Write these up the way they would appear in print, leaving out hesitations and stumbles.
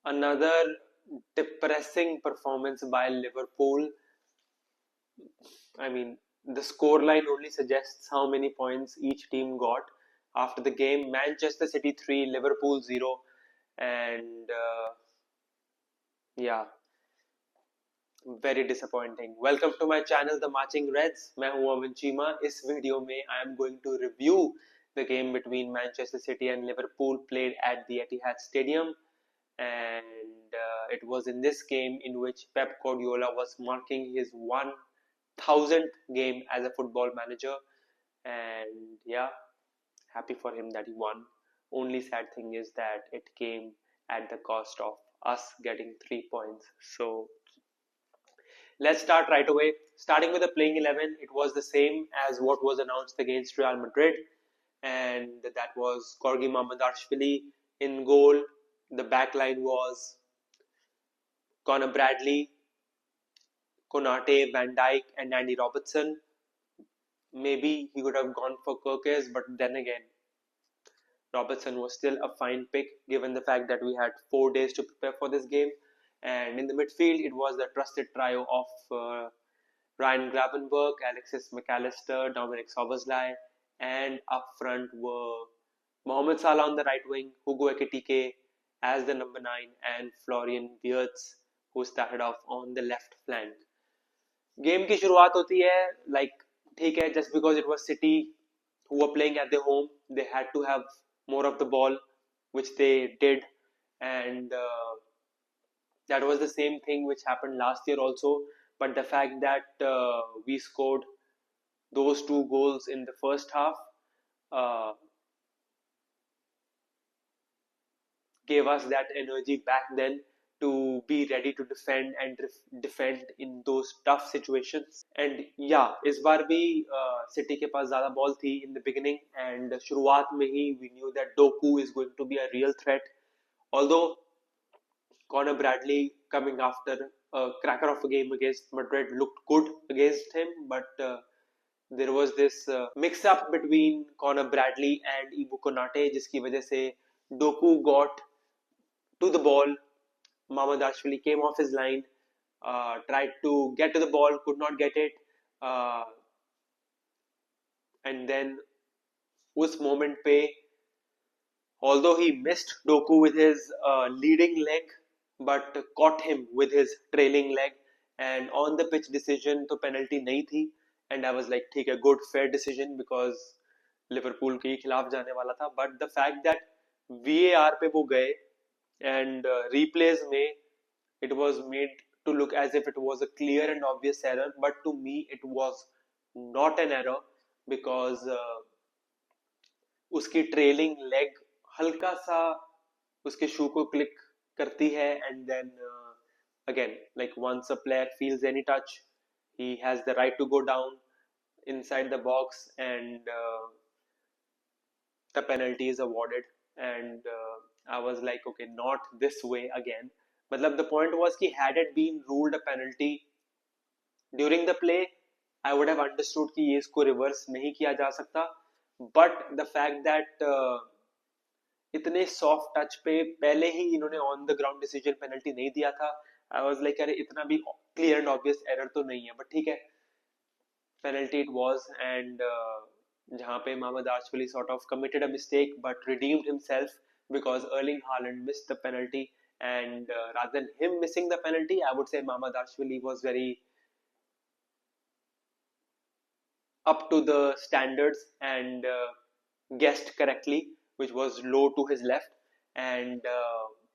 Another depressing performance by Liverpool. I mean, the scoreline only suggests how many points each team got after the game. Manchester City 3, Liverpool 0, and yeah, very disappointing. Welcome to my channel, The Marching Reds. मैं हूँ अमन चीमा. इस video में I am going to review the game between Manchester City and Liverpool played at the Etihad Stadium, and it was in this game in which Pep Guardiola was marking his 1000th game as a football manager, and yeah, happy for him that he won. Only sad thing is that it came at the cost of us getting 3 points. So let's start right away. Starting with the playing 11, it was the same as what was announced against Real Madrid, and that was Gorgi Mamadashvili in goal. The back line was Conor Bradley, Konate, Van Dijk, and Andy Robertson. Maybe he could have gone for Kirkes, but then again, Robertson was still a fine pick given the fact that we had 4 days to prepare for this game. And in the midfield, it was the trusted trio of Ryan Gravenberch, Alexis McAllister, Dominic Szoboszlai, and up front were Mohamed Salah on the right wing, Hugo Ekitike as the number 9, and Florian Wirtz, who started off on the left flank. Game की शुरुआत होती है like ठीक है, just because it was City who were playing at their home, they had to have more of the ball, which they did, and that was the same thing which happened last year also. But the fact that we scored those 2 goals in the first half uh, gave us that energy back then to be ready to defend and defend in those tough situations. And yeah, इस बार भी City के पास ज़्यादा ball थी in the beginning, and शुरुआत में ही we knew that Doku is going to be a real threat. Although Conor Bradley coming after a cracker of a game against Madrid looked good against him, but there was this mix-up between Conor Bradley and Ibu Konate, जिसकी वजह से Doku got to the ball. Mamadashvili came off his line, tried to get to the ball, could not get it, and then उस moment पे, although he missed Doku with his leading leg, but caught him with his trailing leg, and on the pitch decision तो penalty नहीं थी, and I was like ठीक है, good fair decision because Liverpool के खिलाफ जाने वाला था. But the fact that VAR पे वो गए and replays में it was made to look as if it was a clear and obvious error, but to me it was not an error because उसकी trailing leg हल्का सा उसके शू को click करती है, and then again, like once a player feels any touch, he has the right to go down inside the box, and the penalty is awarded. And I was like, okay, not this way again. मतलब the point was कि had it been ruled a penalty during the play, I would have understood कि ये इसको reverse नहीं किया जा सकता, but the fact that इतने सॉफ्ट टच पे पहले ही इन्होंने on the ground decision penalty नहीं दिया था, आई वाज लाइक अरे इतना भी क्लियर एंड ऑब्वियस एरर तो नहीं है, बट ठीक है, पेनल्टी इट वाज. एंड जहां पे Mamadashvili sort of committed a mistake but redeemed himself because Erling Haaland missed the penalty, and rather than him missing the penalty, I would say Mamadashvili was very up to the standards and guessed correctly, which was low to his left, and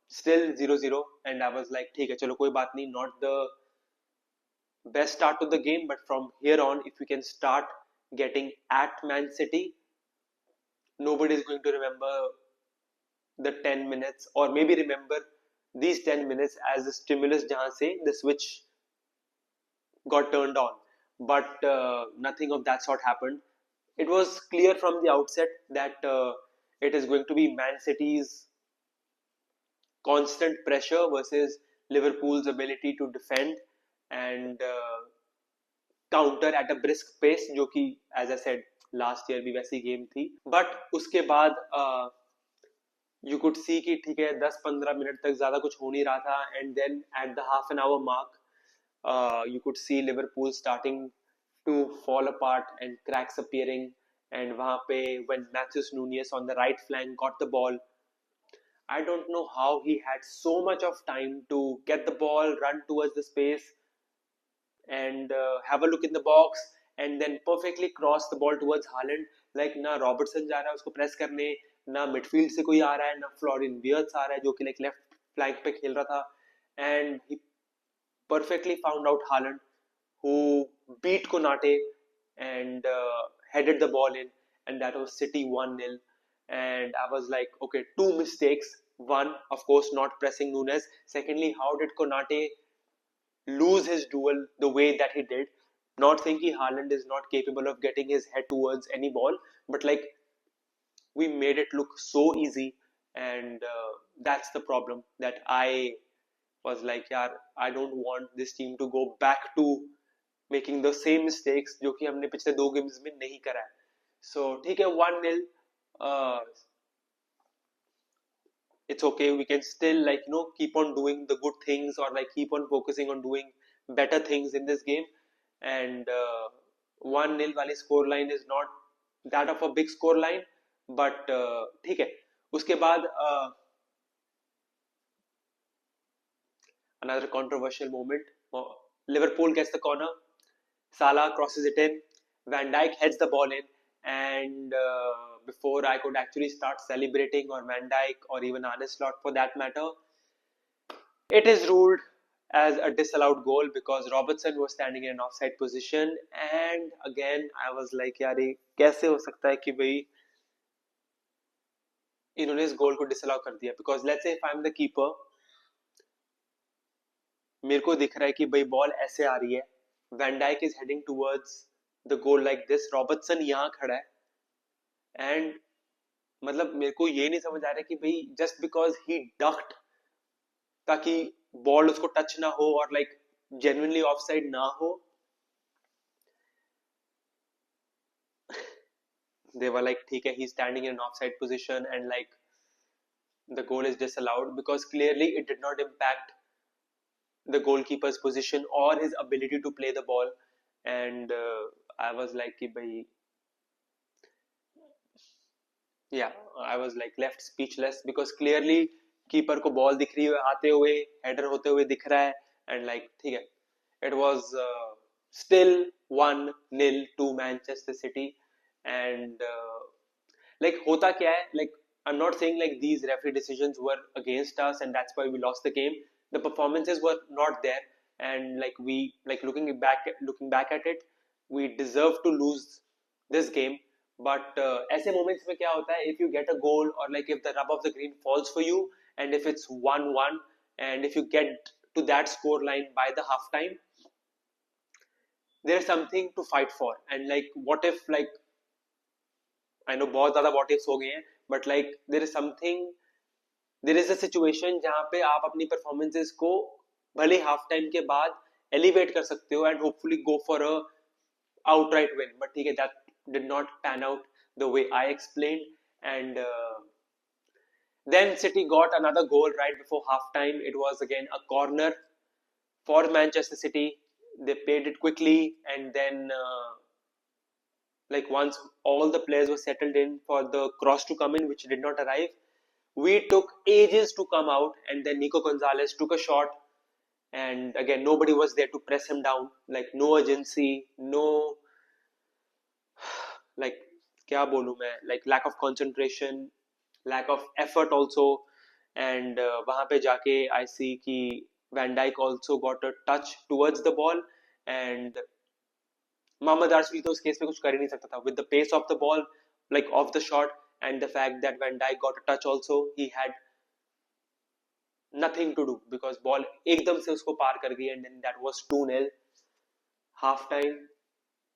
still 0-0. And I was like ठीक है, चलो कोई बात नहीं, not the best start to the game, but from here on if we can start getting at Man City, nobody is going to remember the 10 minutes, or maybe remember these 10 minutes as the stimulus jahan se the switch got turned on. But nothing of that sort happened. It was clear from the outset that it is going to be Man City's constant pressure versus Liverpool's ability to defend and counter at a brisk pace, जो कि as I said last year भी वैसी game थी. But उसके बाद you could see कि ठीक है 10-15 मिनट तक ज्यादा कुछ हो नहीं रहा था, and then at the half an hour mark you could see Liverpool starting to fall apart and cracks appearing, and वहाँ पे when Matheus Nunes on the right flank got the ball, I don't know how he had so much of time to get the ball, run towards the space, and have a look in the box, and then perfectly cross the ball towards Haaland. Like ना Robertson जा रहा है उसको press करने, ना midfield से कोई आ रहा है, ना फ्लोरिन वियर्ट्स आ रहा है जो कि लाइक लेफ्ट फ्लैंक पे खेल रहा था, and he perfectly found out Haaland, who beat Konate and headed the ball in, and that was City 1-0. And I was like, okay, two mistakes. One, of course, not pressing Nunes. Secondly, how did Konate lose his duel the way that he did? Not thinking Haaland is not capable of getting his head towards any ball, but like we made it look so easy, and that's the problem that I was like, yeah, I don't want this team to go back to making the same mistakes जो कि हमने पिछले 2 games में नहीं करा है. So ठीक है 1-0, it's okay, we can still like keep on doing the good things, or like keep on focusing on doing better things in this game, and 1-0 वाली score line is not that of a big score line, but ठीक है. उसके बाद another controversial moment, Liverpool gets the corner, Salah crosses it in, Van Dijk heads the ball in, and before I could actually start celebrating, or Van Dijk, or even Arne Slot for that matter, it is ruled as a disallowed goal because Robertson was standing in an offside position, and again I was like, यार ये कैसे हो सकता है कि भाई इन्होंने इस गोल को डिसअलाउ कर दिया? Because let's say if I'm the keeper, मेरे को दिख रहा है कि भाई बॉल ऐसे आ रही है, Van Dijk is heading towards the goal like this, Robertson यहाँ खड़ा है, and मतलब मेरे को ये नहीं समझ आ रहा कि भाई just because he ducked ताकि बॉल उसको टच ना हो और लाइक genuinely offside ना हो, they were like ठीक है he's standing in an offside position and like the goal is disallowed because clearly it did not impact the goalkeeper's position or his ability to play the ball, and I was like कि भाई yeah, I was like left speechless because clearly keeper को ball दिख रही है आते हुए, header होते हुए दिख रहा है, and like ठीक है, it was still 1-0 to Manchester City, and like होता क्या है, like I'm not saying like these referee decisions were against us and that's why we lost the game. The performances were not there, and like we like looking back at it, we deserve to lose this game. But ऐसे moments में क्या होता है, if you get a goal or like if the rub of the green falls for you, and if it's 1-1, and if you get to that score line by the half time, there's something to fight for. And like what if like I know बहुत ज़्यादा what ifs हो गए हैं, but like there is a situation जहाँ पे आप अपनी performances को भले half time के बाद elevate कर सकते हो and hopefully go for a outright win, but ठीक है that did not pan out the way I explained, and then City got another goal right before half time. It was again a corner for Manchester City. They played it quickly, and then like once all the players were settled in for the cross to come in, which did not arrive, we took ages to come out, and then Nico Gonzalez took a shot, and again nobody was there to press him down, like no urgency, no like क्या बोलूं मैं, like lack of concentration, lack of effort also, and वहां पे जाके I see कि Van Dijk also got a touch towards the ball, and Mohammad आर्शफील्ड तो उस case में कुछ कर ही नहीं सकता था with the pace of the ball, like off the shot, and the fact that Van Dijk got a touch also, he had nothing to do because ball एकदम से उसको पार कर गई, and then that was 2-0 half time,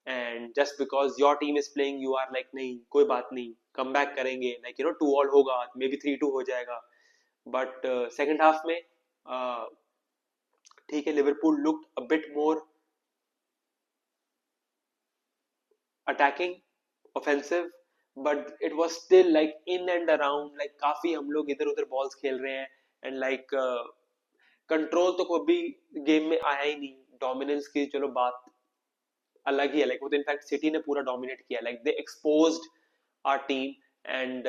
and just because your team is playing you are like नहीं कोई बात नहीं come back करेंगे, like 2-all होगा, maybe 3-2 हो जाएगा, but second half में ठीक है Liverpool looked a bit more attacking, offensive, but it was still like in and around, like काफी हम लोग इधर उधर balls खेल रहे हैं, and like कंट्रोल तो कभी गेम में आया ही नहीं. डोमिनेंस की चलो बात अलग ही है, लाइक वो तो इनफैक्ट सिटी ने पूरा डोमिनेट किया, like they exposed our team and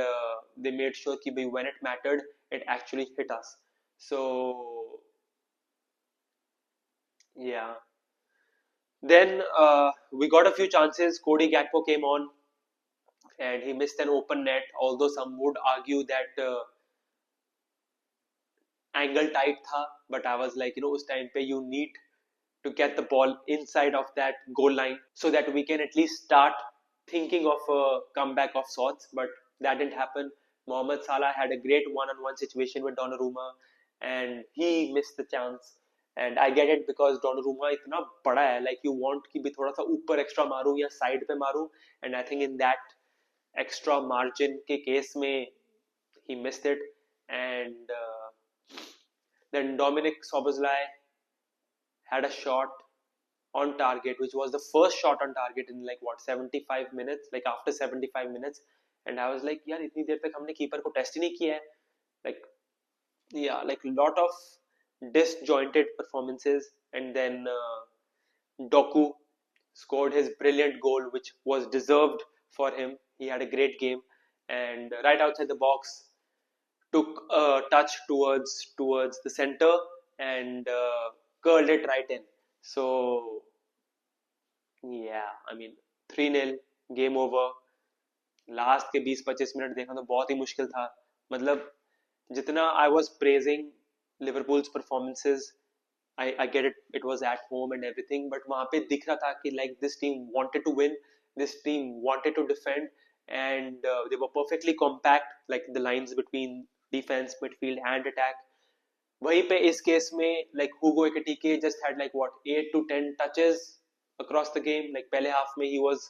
they made sure कि भाई when it mattered it actually hit us. So yeah, then we got a few chances. Cody Gakpo came on and he missed an open net, although some would argue that angle tight tha, but I was like, उस time पे you need to get the ball inside of that goal line so that we can at least start thinking of a comeback of sorts, but that didn't happen. Mohamed Salah had a great one-on-one situation with Donnarumma and he missed the chance. And I get it because Donnarumma इतना बड़ा है, like you want कि भी थोड़ा सा ऊपर extra मारूं या side पे मारूं, and I think in that extra margin के case में he missed it. And then Dominic Szoboszlai had a shot on target, which was the first shot on target in like what 75 minutes, like after 75 minutes, and I was like, यार इतनी देर तक हमने keeper को test ही नहीं किया है, like yeah, like lot of disjointed performances, and then Doku scored his brilliant goal, which was deserved for him. He had a great game, and right outside the box, took a touch towards the center and curled it right in. So yeah, I mean 3-0 game over. Last के 20-25 minute देखना तो बहुत ही मुश्किल था. मतलब जितना I was praising Liverpool's performances, I get it, it was at home and everything, but वहाँ पे दिख रहा था कि like this team wanted to win, this team wanted to defend, and they were perfectly compact, like the lines between defense, midfield and attack. वहीं पे इस case में like Hugo Ekitike just had like what 8 to 10 touches across the game. Like पहले half में he was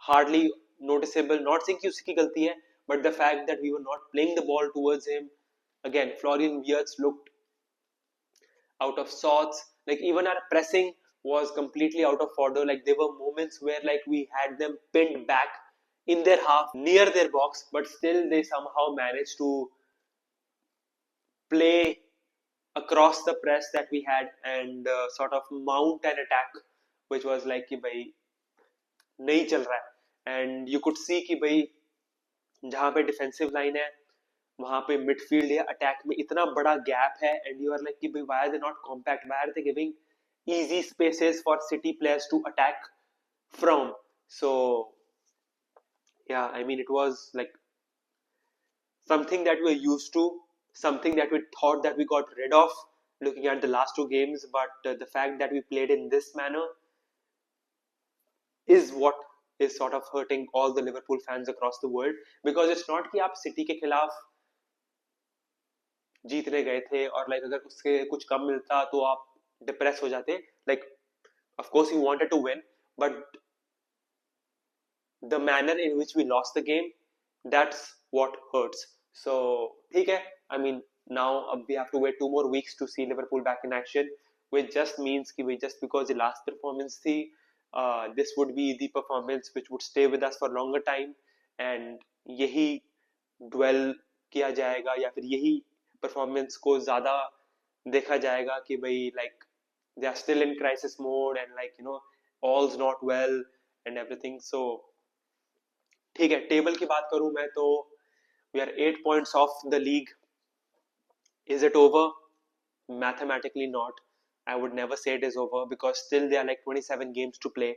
hardly noticeable. Not saying कि उसकी गलती है, but the fact that we were not playing the ball towards him. Again, Florian Wirtz looked out of sorts. Like even our pressing was completely out of order. Like there were moments where like we had them pinned back in their half near their box, but still they somehow managed to play across the press that we had and sort of mount an attack, which was like कि भाई नहीं चल रहा है. And you could see कि भाई जहाँ पे डिफेंसिव लाइन है वहाँ पे मिडफील्ड या अटैक में इतना बड़ा गैप है, एंड यू आर लाइक कि भाई why are they not compact, why are they giving easy spaces for city players to attack from. So yeah, I mean it was like something that we're used to, something that we thought that we got rid of looking at the last two games, but the fact that we played in this manner is what is sort of hurting all the Liverpool fans across the world, because it's not कि आप city के खिलाफ जीतने गए थे और like अगर उसके कुछ कम मिलता तो आप डिप्रेस हो जाते. Like of course you wanted to win, but the manner in which we lost the game, that's what hurts. So ठीक है, आई मीन नाउ अब we have to wait 2 more weeks to see Liverpool back in action, which just means कि we just because the last performance थी, this would be the performance which would stay with us for longer time, and यही dwell किया जाएगा या फिर यही performance को ज्यादा देखा जाएगा कि भाई like they are still in crisis mode and like all's not well and everything. So ठीक है, टेबल की बात करूं मैं तो we are 8 points off the league. Is it over? Mathematically not. I would never say it is over because still there are like 27 games to play.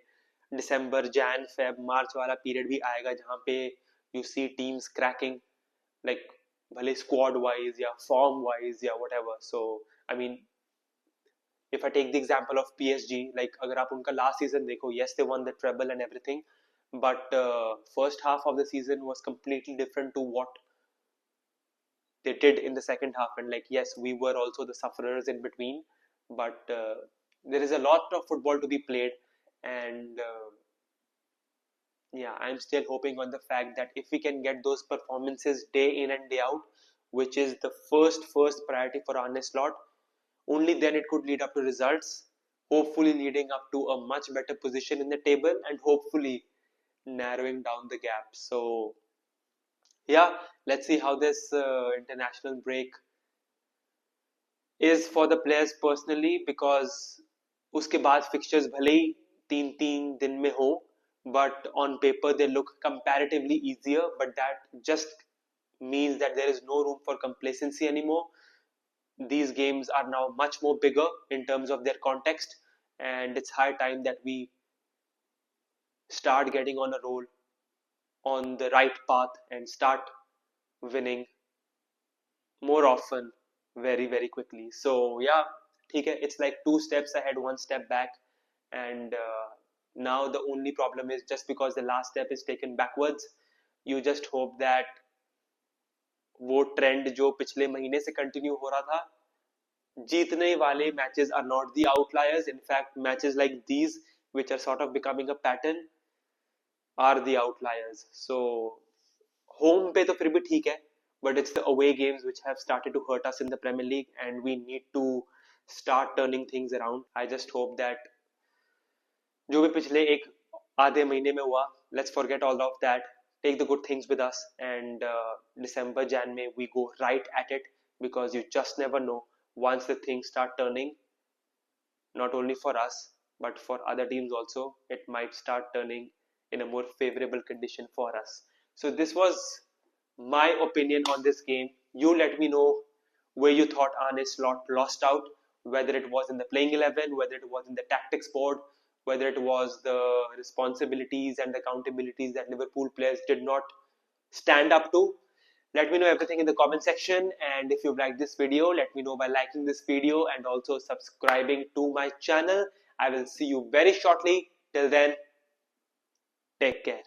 December, Jan, Feb, March वाला period भी आएगा जहाँ पे you see teams cracking, like भले squad wise या form wise या whatever. So I mean if I take the example of PSG, like अगर आप उनका last season देखो, yes they won the treble and everything, but first half of the season was completely different to what they did in the second half, and like yes we were also the sufferers in between, but there is a lot of football to be played, and yeah, I'm still hoping on the fact that if we can get those performances day in and day out, which is the first priority for Arne Slot, only then it could lead up to results, hopefully leading up to a much better position in the table, and hopefully narrowing down the gap. So yeah, let's see how this international break is for the players personally, because उसके बाद fixtures भले ही 3-3 दिन में हो, but on paper they look comparatively easier, but that just means that there is no room for complacency anymore. These games are now much more bigger in terms of their context, and it's high time that we start getting on a roll, on the right path, and start winning more often, very very quickly. So yeah, ठीक है, it's like 2 steps ahead, 1 step back, and now the only problem is, just because the last step is taken backwards, you just hope that वो trend जो पिछले महीने से continue हो रहा था, जीतने वाले matches are not the outliers. In fact, matches like these, which are sort of becoming a pattern, are the outliers. So home पे तो फिर भी ठीक है, but it's the away games which have started to hurt us in the Premier League, and we need to start turning things around. I just hope that जो भी पिछले एक आधे महीने में हुआ, let's forget all of that, take the good things with us, and December, Jan में we go right at it, because you just never know, once the things start turning, not only for us but for other teams also, it might start turning in a more favorable condition for us. So this was my opinion on this game. You let me know where you thought Arne Slot lost out, whether it was in the playing 11, whether it was in the tactics board, whether it was the responsibilities and accountabilities that Liverpool players did not stand up to. Let me know everything in the comment section, and if you've liked this video, let me know by liking this video and also subscribing to my channel. I will see you very shortly. Till then, take care.